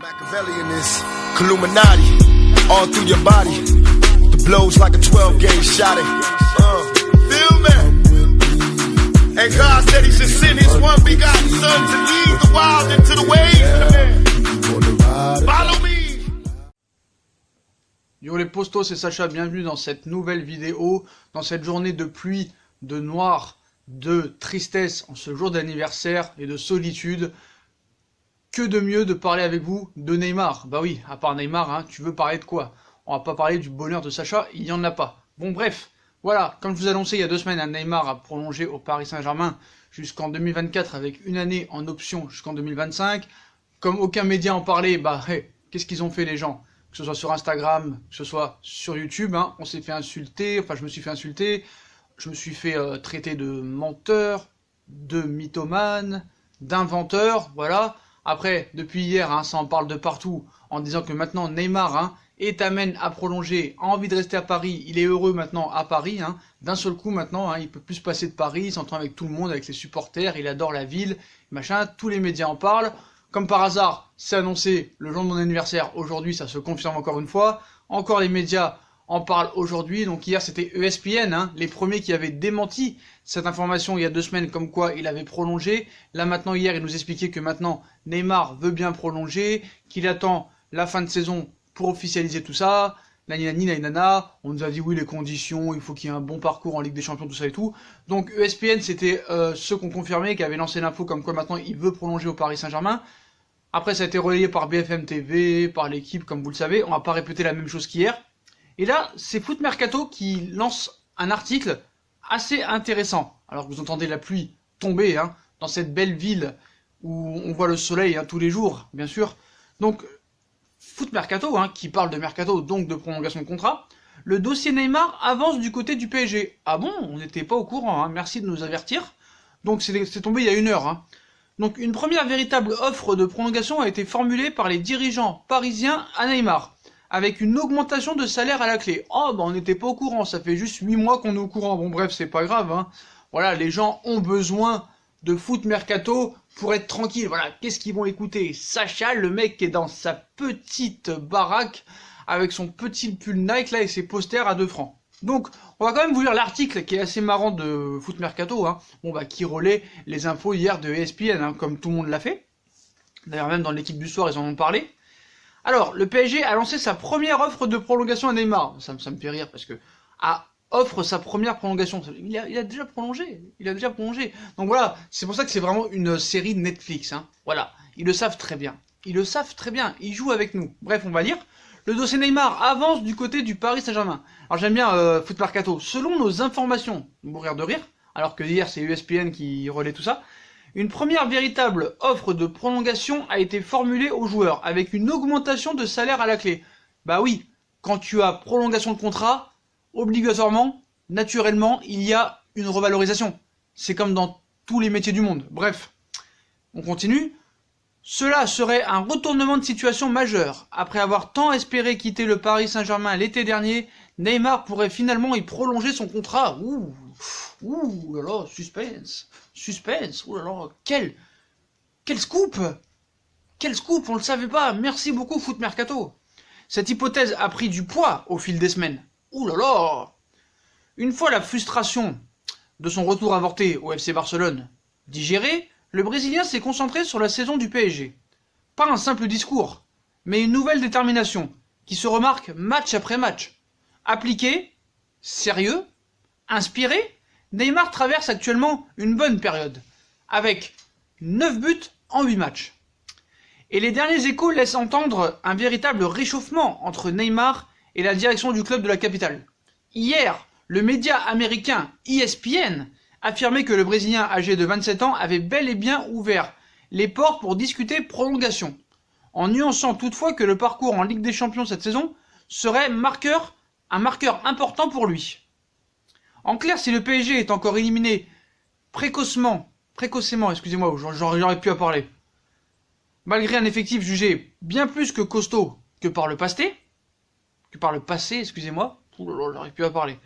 Machiavelli in this Illuminati, all through your body. The blows like a 12-gauge shot. Feel me? And God said He should send His one begotten Son to lead the wild into the ways. Follow me. Yo les postos, c'est Sacha, bienvenue dans cette nouvelle vidéo, dans cette journée de pluie, de noir, de tristesse, en ce jour d'anniversaire et de solitude. Que de mieux de parler avec vous de Neymar? Bah oui, à part Neymar, hein, tu veux parler de quoi? On va pas parler du bonheur de Sacha, il y en a pas. Bon bref, voilà, comme je vous ai annoncé il y a 2 semaines, Neymar a prolongé au Paris Saint-Germain jusqu'en 2024 avec une année en option jusqu'en 2025. Comme aucun média en parlait, bah hey, qu'est-ce qu'ils ont fait les gens? Que ce soit sur Instagram, que ce soit sur YouTube, hein, on s'est fait insulter, enfin je me suis fait insulter, je me suis fait traiter de menteur, de mythomane, d'inventeur, voilà. Après, depuis hier, hein, ça en parle de partout, en disant que maintenant Neymar hein, est amène à prolonger, a envie de rester à Paris, il est heureux maintenant à Paris, hein, d'un seul coup maintenant, hein, il peut plus se passer de Paris, il s'entend avec tout le monde, avec les supporters, il adore la ville, machin, tous les médias en parlent. Comme par hasard, c'est annoncé le jour de mon anniversaire, aujourd'hui ça se confirme encore une fois, encore les médias en parlent aujourd'hui, donc hier c'était ESPN, hein, les premiers qui avaient démenti cette information il y a 2 semaines comme quoi il avait prolongé. Là maintenant hier il nous expliquait que maintenant Neymar veut bien prolonger, qu'il attend la fin de saison pour officialiser tout ça, nana, on nous a dit oui les conditions, il faut qu'il y ait un bon parcours en Ligue des Champions, tout ça et tout. Donc ESPN c'était ceux qu'on confirmait, qui avaient lancé l'info comme quoi maintenant il veut prolonger au Paris Saint-Germain. Après ça a été relayé par BFM TV, par l'équipe comme vous le savez, on va pas répéter la même chose qu'hier. Et là, c'est Foot Mercato qui lance un article assez intéressant. Alors que vous entendez la pluie tomber hein, dans cette belle ville où on voit le soleil hein, tous les jours, bien sûr. Donc, Foot Mercato, hein, qui parle de Mercato, donc de prolongation de contrat. Le dossier Neymar avance du côté du PSG. Ah bon, on n'était pas au courant, hein, merci de nous avertir. Donc c'est tombé il y a 1 heure. Hein. Donc une première véritable offre de prolongation a été formulée par les dirigeants parisiens à Neymar, avec une augmentation de salaire à la clé. Oh bah on n'était pas au courant, ça fait juste 8 mois qu'on est au courant. Bon bref, c'est pas grave, hein. Voilà, les gens ont besoin de Foot Mercato pour être tranquille. Voilà, qu'est-ce qu'ils vont écouter? Sacha, le mec qui est dans sa petite baraque, avec son petit pull Nike là et ses posters à 2 francs. Donc, on va quand même vous lire l'article qui est assez marrant de Foot Mercato, hein. Bon bah qui relaie les infos hier de ESPN, hein, comme tout le monde l'a fait. D'ailleurs même dans l'équipe du soir ils en ont parlé. Alors, le PSG a lancé sa première offre de prolongation à Neymar. Ça me fait rire parce que offre sa première prolongation. Il a déjà prolongé. Donc voilà, c'est pour ça que c'est vraiment une série Netflix. Hein. Voilà, ils le savent très bien. Ils jouent avec nous. Bref, on va lire. Le dossier Neymar avance du côté du Paris Saint-Germain. Alors j'aime bien Foot Mercato. Selon nos informations, mourir de rire, alors que hier c'est ESPN qui relaie tout ça. Une première véritable offre de prolongation a été formulée aux joueurs, avec une augmentation de salaire à la clé. Bah oui, quand tu as prolongation de contrat, obligatoirement, naturellement, il y a une revalorisation. C'est comme dans tous les métiers du monde. Bref, on continue. Cela serait un retournement de situation majeur. Après avoir tant espéré quitter le Paris Saint-Germain l'été dernier, Neymar pourrait finalement y prolonger son contrat. Ouh là là, suspense, ouh là là, quel scoop, on le savait pas, merci beaucoup Foot Mercato. Cette hypothèse a pris du poids au fil des semaines. Ouh là là. Une fois la frustration de son retour avorté au FC Barcelone digérée, le Brésilien s'est concentré sur la saison du PSG. Pas un simple discours, mais une nouvelle détermination qui se remarque match après match. Appliqué, sérieux, inspiré, Neymar traverse actuellement une bonne période, avec 9 buts en 8 matchs. Et les derniers échos laissent entendre un véritable réchauffement entre Neymar et la direction du club de la capitale. Hier, le média américain ESPN affirmait que le Brésilien âgé de 27 ans avait bel et bien ouvert les portes pour discuter prolongation, en nuançant toutefois que le parcours en Ligue des Champions cette saison serait un marqueur important pour lui. En clair, si le PSG est encore éliminé précocement, excusez-moi, j'aurais pu à parler, malgré un effectif jugé bien plus que costaud que par le passé, excusez-moi, j'aurais pu à parler,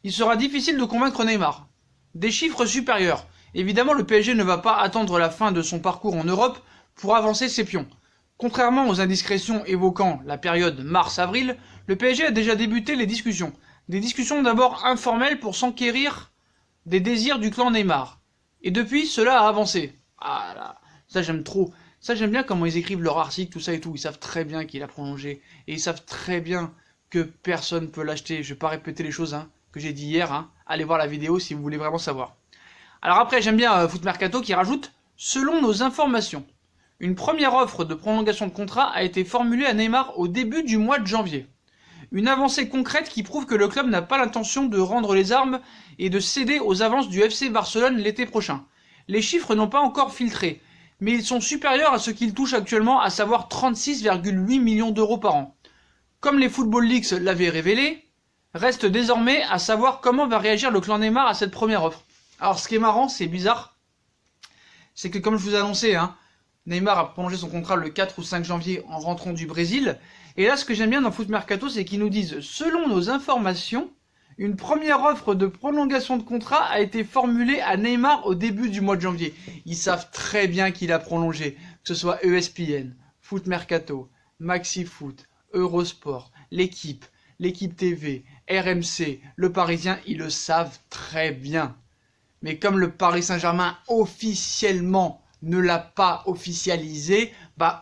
il sera difficile de convaincre Neymar. Des chiffres supérieurs. Évidemment, le PSG ne va pas attendre la fin de son parcours en Europe pour avancer ses pions. Contrairement aux indiscrétions évoquant la période mars-avril, le PSG a déjà débuté les discussions. Des discussions d'abord informelles pour s'enquérir des désirs du clan Neymar. Et depuis, cela a avancé. Ah là, ça j'aime trop. Ça j'aime bien comment ils écrivent leur article, tout ça et tout. Ils savent très bien qu'il a prolongé. Et ils savent très bien que personne ne peut l'acheter. Je vais pas répéter les choses que j'ai dit hier. Allez voir la vidéo si vous voulez vraiment savoir. Alors après, j'aime bien Foot Mercato qui rajoute « Selon nos informations, une première offre de prolongation de contrat a été formulée à Neymar au début du mois de janvier. Une avancée concrète qui prouve que le club n'a pas l'intention de rendre les armes et de céder aux avances du FC Barcelone l'été prochain. Les chiffres n'ont pas encore filtré, mais ils sont supérieurs à ce qu'il touche actuellement, à savoir 36,8 millions d'euros par an. Comme les Football Leaks l'avaient révélé, reste désormais à savoir comment va réagir le clan Neymar à cette première offre. Alors ce qui est marrant, c'est bizarre, c'est que comme je vous ai annoncé, Neymar a prolongé son contrat le 4 ou 5 janvier en rentrant du Brésil. Et là, ce que j'aime bien dans Foot Mercato, c'est qu'ils nous disent, selon nos informations, une première offre de prolongation de contrat a été formulée à Neymar au début du mois de janvier. Ils savent très bien qu'il a prolongé, que ce soit ESPN, Foot Mercato, Maxi Foot, Eurosport, l'équipe TV, RMC, le Parisien, ils le savent très bien. Mais comme le Paris Saint-Germain officiellement ne l'a pas officialisé,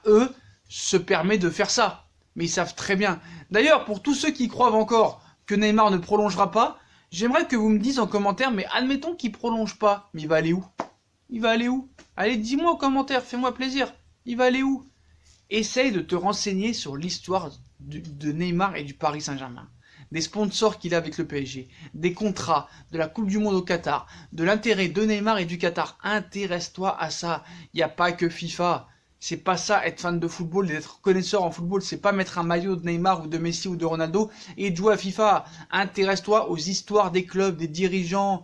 eux se permettent de faire ça. Mais ils savent très bien. D'ailleurs, pour tous ceux qui croient encore que Neymar ne prolongera pas, j'aimerais que vous me disiez en commentaire, mais admettons qu'il prolonge pas, mais il va aller où? Il va aller où? Allez, dis-moi en commentaire, fais-moi plaisir. Il va aller où? Essaye de te renseigner sur l'histoire de Neymar et du Paris Saint-Germain. Des sponsors qu'il a avec le PSG, des contrats, de la Coupe du Monde au Qatar, de l'intérêt de Neymar et du Qatar. Intéresse-toi à ça. Il n'y a pas que FIFA. C'est pas ça, être fan de football et d'être connaisseur en football. C'est pas mettre un maillot de Neymar ou de Messi ou de Ronaldo et de jouer à FIFA. Intéresse-toi aux histoires des clubs, des dirigeants,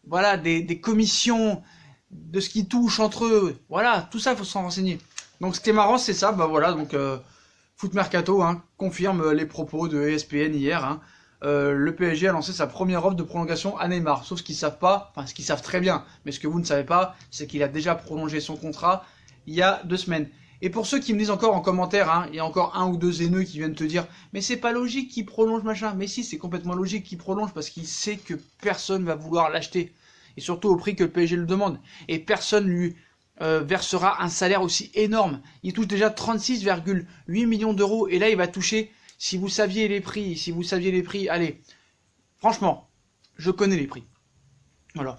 voilà, des commissions, de ce qui touche entre eux. Voilà, tout ça, il faut s'en renseigner. Donc ce qui est marrant, c'est ça. Voilà, donc Foot Mercato confirme les propos de ESPN hier. Le PSG a lancé sa première offre de prolongation à Neymar. Sauf ce qu'ils savent pas, enfin ce qu'ils savent très bien, mais ce que vous ne savez pas, c'est qu'il a déjà prolongé son contrat il y a 2 semaines. Et pour ceux qui me disent encore en commentaire, il y a encore 1 ou 2 haineux qui viennent te dire « Mais c'est pas logique qu'il prolonge machin ». Mais si, c'est complètement logique qu'il prolonge parce qu'il sait que personne va vouloir l'acheter. Et surtout au prix que le PSG le demande. Et personne lui versera un salaire aussi énorme. Il touche déjà 36,8 millions d'euros. Et là, il va toucher, si vous saviez les prix, allez, franchement, je connais les prix. Voilà.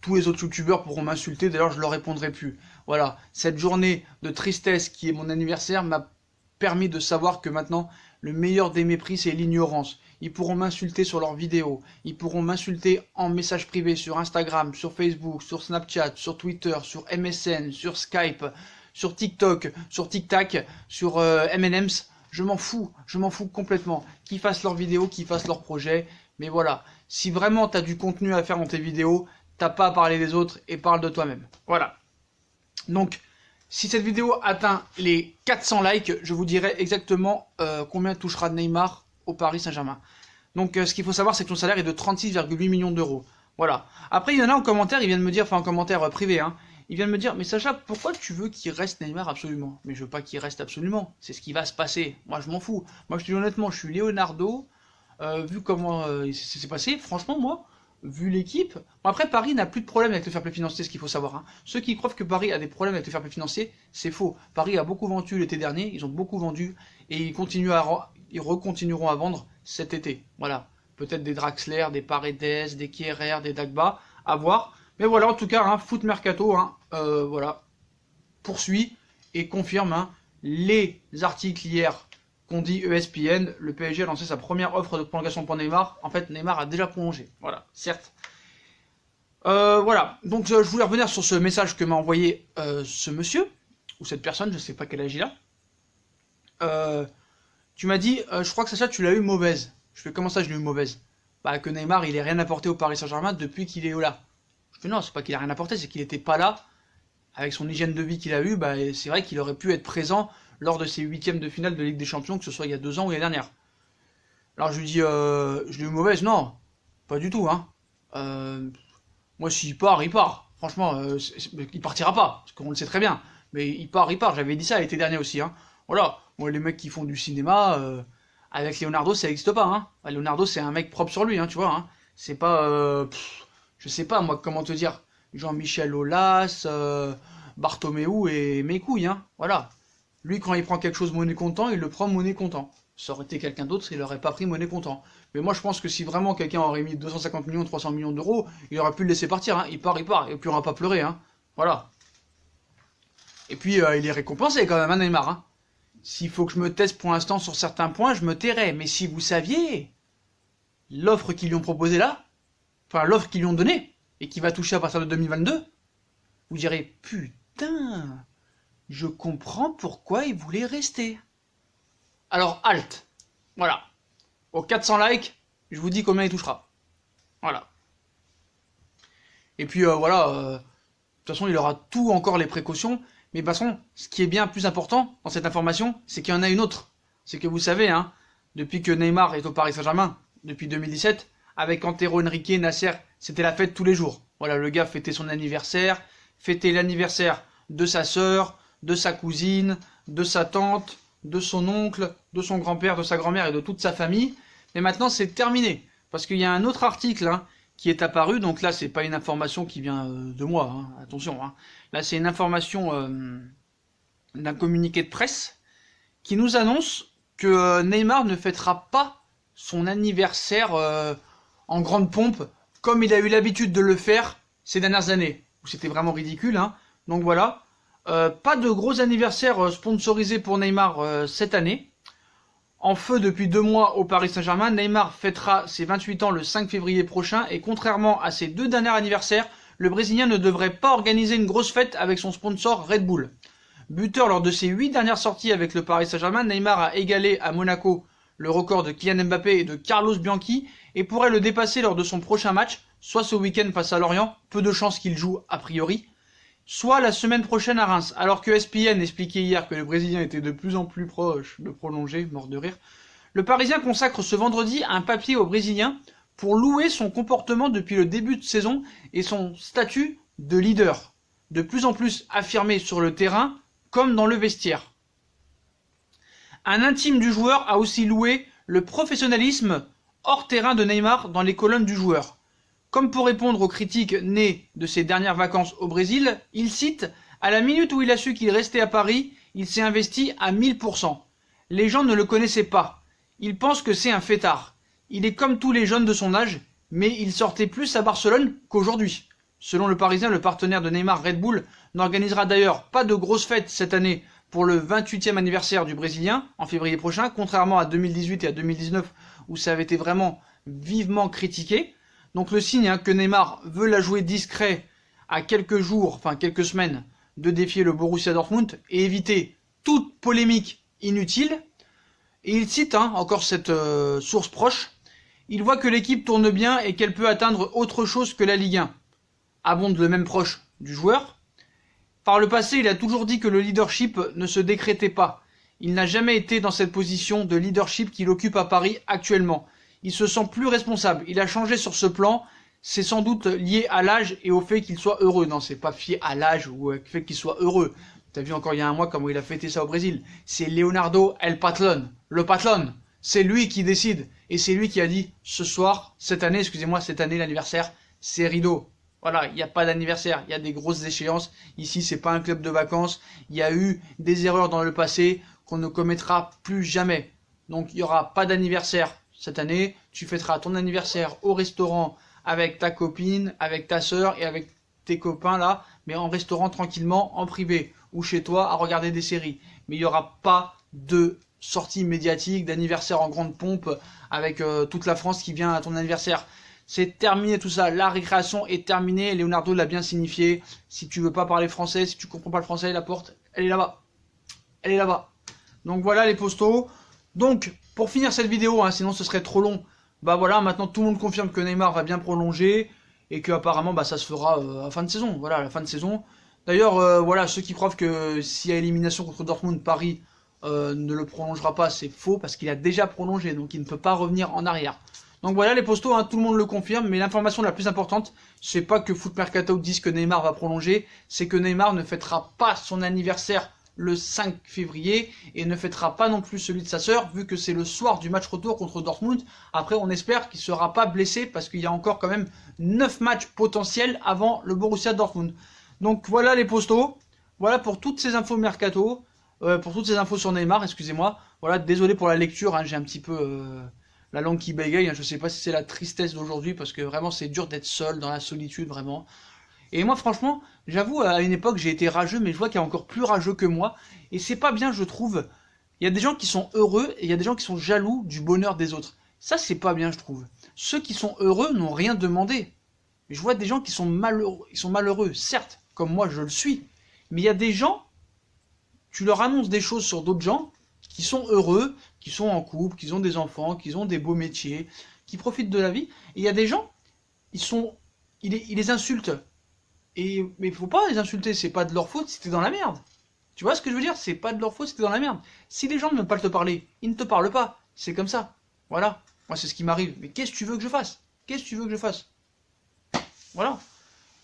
Tous les autres youtubeurs pourront m'insulter, d'ailleurs je leur répondrai plus. Voilà, cette journée de tristesse qui est mon anniversaire m'a permis de savoir que maintenant, le meilleur des mépris, c'est l'ignorance. Ils pourront m'insulter sur leurs vidéos, ils pourront m'insulter en message privé sur Instagram, sur Facebook, sur Snapchat, sur Twitter, sur MSN, sur Skype, sur TikTok, sur TikTok, sur M&M's. Je m'en fous complètement. Qu'ils fassent leurs vidéos, qu'ils fassent leurs projets. Mais voilà, si vraiment tu as du contenu à faire dans tes vidéos, t'as pas à parler des autres et parle de toi-même. Voilà. Donc, si cette vidéo atteint les 400 likes, je vous dirai exactement combien touchera Neymar au Paris Saint-Germain. Donc, ce qu'il faut savoir, c'est que son salaire est de 36,8 millions d'euros. Voilà. Après, il y en a en commentaire, ils viennent me dire, enfin en commentaire privé, ils viennent me dire, mais Sacha, pourquoi tu veux qu'il reste Neymar absolument? Mais je veux pas qu'il reste absolument. C'est ce qui va se passer. Moi, je m'en fous. Moi, je te dis honnêtement, je suis Leonardo. Vu comment c'est passé, franchement, moi, vu l'équipe... Bon, après, Paris n'a plus de problème avec le fair play financier, ce qu'il faut savoir. Ceux qui croient que Paris a des problèmes avec le fair play financier, c'est faux. Paris a beaucoup vendu l'été dernier, ils ont beaucoup vendu, et ils recontinueront à vendre cet été. Voilà. Peut-être des Draxler, des Paredes, des Kehrer, des Dagba, à voir. Mais voilà, en tout cas, Foot Mercato, voilà, poursuit et confirme les articles hier qu'on dit ESPN, le PSG a lancé sa première offre de prolongation pour Neymar. En fait, Neymar a déjà prolongé. Voilà, certes. Voilà, donc je voulais revenir sur ce message que m'a envoyé ce monsieur, ou cette personne, je sais pas quel âge il a. Tu m'as dit, je crois que Sacha, tu l'as eu mauvaise. Je fais comment ça, je l'ai eu mauvaise? Bah, que Neymar, il ait rien apporté au Paris Saint-Germain depuis qu'il est là. Je fais non, c'est pas qu'il a rien apporté, c'est qu'il était pas là. Avec son hygiène de vie qu'il a eu, bah, c'est vrai qu'il aurait pu être présent lors de ses 8e de finale de Ligue des Champions, que ce soit il y a 2 ans ou l'année dernière. Alors je lui dis, je l'ai eu mauvaise, non, pas du tout, moi s'il part, il part. Franchement, il partira pas, parce qu'on le sait très bien. Mais il part, j'avais dit ça l'été dernier aussi, Voilà, moi les mecs qui font du cinéma, avec Leonardo ça n'existe pas, hein. Bah, Leonardo c'est un mec propre sur lui, hein, tu vois, hein. C'est pas, je sais pas moi comment te dire, Jean-Michel Aulas, Bartomeu et mes couilles, hein, voilà. Lui quand il prend quelque chose monnaie comptant, il le prend monnaie comptant. Ça aurait été quelqu'un d'autre, il aurait pas pris monnaie comptant. Mais moi je pense que si vraiment quelqu'un aurait mis 250 millions, 300 millions d'euros, il aurait pu le laisser partir, hein. Il part, et puis on va pas pleurer, hein, voilà. Et puis il est récompensé quand même, hein, Neymar, hein. S'il faut que je me teste pour l'instant sur certains points, je me tairai. Mais si vous saviez l'offre qu'ils lui ont proposée là, enfin l'offre qu'ils lui ont donnée, et qui va toucher à partir de 2022, vous direz, putain, je comprends pourquoi il voulait rester. Alors, halte. Voilà. Aux 400 likes, je vous dis combien il touchera. Voilà. Et puis, voilà, de toute façon, il aura tout encore les précautions. Mais de toute façon, ce qui est bien plus important dans cette information, c'est qu'il y en a une autre. C'est que vous savez, hein, depuis que Neymar est au Paris Saint-Germain, depuis 2017, avec Antero Henrique, Nasser, c'était la fête tous les jours. Voilà, le gars fêtait son anniversaire, fêtait l'anniversaire de sa sœur, de sa cousine, de sa tante, de son oncle, de son grand-père, de sa grand-mère et de toute sa famille. Mais maintenant, c'est terminé. Parce qu'il y a un autre article, hein, qui est apparu, donc là c'est pas une information qui vient de moi, hein, attention, hein. Là c'est une information d'un communiqué de presse qui nous annonce que Neymar ne fêtera pas son anniversaire en grande pompe comme il a eu l'habitude de le faire ces dernières années, où c'était vraiment ridicule, hein. Donc voilà, pas de gros anniversaires sponsorisés pour Neymar cette année. En feu depuis 2 mois au Paris Saint-Germain, Neymar fêtera ses 28 ans le 5 février prochain et contrairement à ses 2 derniers anniversaires, le Brésilien ne devrait pas organiser une grosse fête avec son sponsor Red Bull. Buteur lors de ses 8 dernières sorties avec le Paris Saint-Germain, Neymar a égalé à Monaco le record de Kylian Mbappé et de Carlos Bianchi et pourrait le dépasser lors de son prochain match, soit ce week-end face à Lorient, peu de chances qu'il joue a priori, soit la semaine prochaine à Reims. Alors que ESPN expliquait hier que le Brésilien était de plus en plus proche de prolonger, mort de rire, le Parisien consacre ce vendredi un papier au Brésilien pour louer son comportement depuis le début de saison et son statut de leader, de plus en plus affirmé sur le terrain comme dans le vestiaire. Un intime du joueur a aussi loué le professionnalisme hors terrain de Neymar dans les colonnes du joueur. Comme pour répondre aux critiques nées de ses dernières vacances au Brésil, il cite « À la minute où il a su qu'il restait à Paris, il s'est investi à 1000%. Les gens ne le connaissaient pas. Ils pensent que c'est un fêtard. Il est comme tous les jeunes de son âge, mais il sortait plus à Barcelone qu'aujourd'hui. » Selon le Parisien, le partenaire de Neymar, Red Bull, n'organisera d'ailleurs pas de grosses fêtes cette année pour le 28e anniversaire du Brésilien, en février prochain, contrairement à 2018 et à 2019 où ça avait été vraiment vivement critiqué. Donc le signe, hein, que Neymar veut la jouer discret à quelques jours, enfin quelques semaines, de défier le Borussia Dortmund et éviter toute polémique inutile. Et il cite, hein, encore cette source proche, il voit que l'équipe tourne bien et qu'elle peut atteindre autre chose que la Ligue 1. Abonde le même proche du joueur. Par le passé, il a toujours dit que le leadership ne se décrétait pas. Il n'a jamais été dans cette position de leadership qu'il occupe à Paris actuellement. Il se sent plus responsable. Il a changé sur ce plan. C'est sans doute lié à l'âge et au fait qu'il soit heureux. Non, c'est pas fié à l'âge ou au fait qu'il soit heureux. T'as vu encore il y a un mois comment il a fêté ça au Brésil. C'est Leonardo El Patlon. Le patron. C'est lui qui décide. Et c'est lui qui a dit ce soir, cette année, l'anniversaire, c'est rideau. Voilà, il n'y a pas d'anniversaire, il y a des grosses échéances. Ici, c'est pas un club de vacances. Il y a eu des erreurs dans le passé qu'on ne commettra plus jamais. Donc, il n'y aura pas d'anniversaire cette année. Tu fêteras ton anniversaire au restaurant avec ta copine, avec ta sœur et avec tes copains là, mais en restaurant tranquillement, en privé, ou chez toi à regarder des séries. Mais il n'y aura pas de sortie médiatique, d'anniversaire en grande pompe avec toute la France qui vient à ton anniversaire. C'est terminé tout ça, la récréation est terminée, Leonardo l'a bien signifié. Si tu veux pas parler français, si tu comprends pas le français, la porte, elle est là-bas. Elle est là-bas. Donc voilà les postos. Donc, pour finir cette vidéo, hein, sinon ce serait trop long, bah voilà, maintenant tout le monde confirme que Neymar va bien prolonger, et que apparemment bah, ça se fera à la fin de saison. Voilà, à la fin de saison. D'ailleurs, voilà, ceux qui croient que s'il y a élimination contre Dortmund, Paris ne le prolongera pas, c'est faux, parce qu'il a déjà prolongé, donc il ne peut pas revenir en arrière. Donc voilà les postos, hein, tout le monde le confirme, mais l'information la plus importante, c'est pas que Foot Mercato dise que Neymar va prolonger, c'est que Neymar ne fêtera pas son anniversaire le 5 février et ne fêtera pas non plus celui de sa sœur vu que c'est le soir du match retour contre Dortmund. Après on espère qu'il ne sera pas blessé parce qu'il y a encore quand même 9 matchs potentiels avant le Borussia Dortmund. Donc voilà les postos, voilà pour toutes ces infos mercato, pour toutes ces infos sur Neymar, excusez-moi. Voilà, désolé pour la lecture, hein, j'ai un petit peu la langue qui bégaye, hein, je sais pas si c'est la tristesse d'aujourd'hui parce que vraiment c'est dur d'être seul dans la solitude vraiment. Et moi franchement, j'avoue à une époque j'ai été rageux, mais je vois qu'il y a encore plus rageux que moi, et c'est pas bien je trouve. Il y a des gens qui sont heureux et il y a des gens qui sont jaloux du bonheur des autres. Ça c'est pas bien je trouve. Ceux qui sont heureux n'ont rien demandé. Je vois des gens qui sont malheureux, certes, comme moi je le suis, mais il y a des gens, tu leur annonces des choses sur d'autres gens qui sont heureux, qui sont en couple, qui ont des enfants, qui ont des beaux métiers, qui profitent de la vie, et il y a des gens, ils les insultent. Mais il faut pas les insulter, c'est pas de leur faute si t'es dans la merde. Tu vois ce que je veux dire? C'est pas de leur faute si t'es dans la merde. Si les gens ne veulent pas te parler, ils ne te parlent pas. C'est comme ça. Voilà. Moi c'est ce qui m'arrive. Mais qu'est-ce que tu veux que je fasse? Qu'est-ce que tu veux que je fasse? Voilà.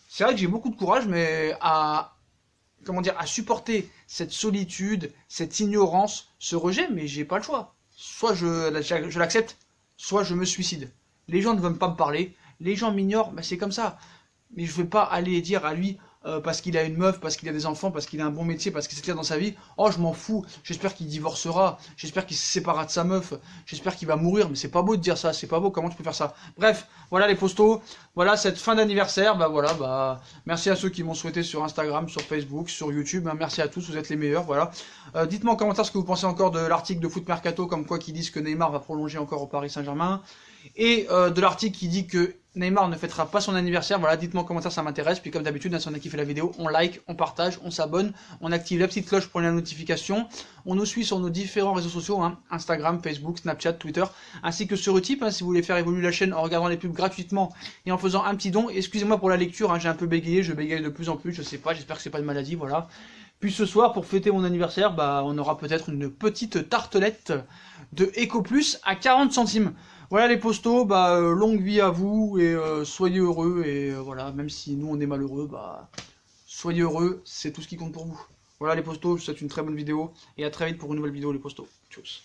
C'est vrai que j'ai beaucoup de courage, mais à supporter cette solitude, cette ignorance, ce rejet, mais j'ai pas le choix. Soit je l'accepte, soit je me suicide. Les gens ne veulent pas me parler, les gens m'ignorent, bah c'est comme ça. Mais je vais pas aller dire à lui, parce qu'il a une meuf, parce qu'il a des enfants, parce qu'il a un bon métier, parce qu'il s'est clair dans sa vie, oh je m'en fous, j'espère qu'il divorcera, j'espère qu'il se séparera de sa meuf, j'espère qu'il va mourir, mais c'est pas beau de dire ça, c'est pas beau, comment tu peux faire ça? Bref, voilà les postos, voilà cette fin d'anniversaire, merci à ceux qui m'ont souhaité sur Instagram, sur Facebook, sur YouTube, hein, merci à tous, vous êtes les meilleurs, voilà. Dites-moi en commentaire ce que vous pensez encore de l'article de Foot Mercato, comme quoi qui disent que Neymar va prolonger encore au Paris Saint-Germain, et de l'article qui dit que Neymar ne fêtera pas son anniversaire. Voilà, dites-moi en commentaire, ça m'intéresse. Puis comme d'habitude, si on a kiffé la vidéo, on like, on partage, on s'abonne, on active la petite cloche pour les notifications. On nous suit sur nos différents réseaux sociaux, hein, Instagram, Facebook, Snapchat, Twitter, ainsi que sur Utip, hein, si vous voulez faire évoluer la chaîne en regardant les pubs gratuitement et en faisant un petit don. Excusez-moi pour la lecture, hein, j'ai un peu bégayé, je bégaye de plus en plus, je sais pas, j'espère que c'est pas une maladie, voilà. Puis ce soir, pour fêter mon anniversaire, on aura peut-être une petite tartelette de Eco Plus à 40 centimes. Voilà les postos, longue vie à vous et soyez heureux et voilà, même si nous on est malheureux, soyez heureux, c'est tout ce qui compte pour vous. Voilà les postos, je vous souhaite une très bonne vidéo et à très vite pour une nouvelle vidéo les postos. Tchuss.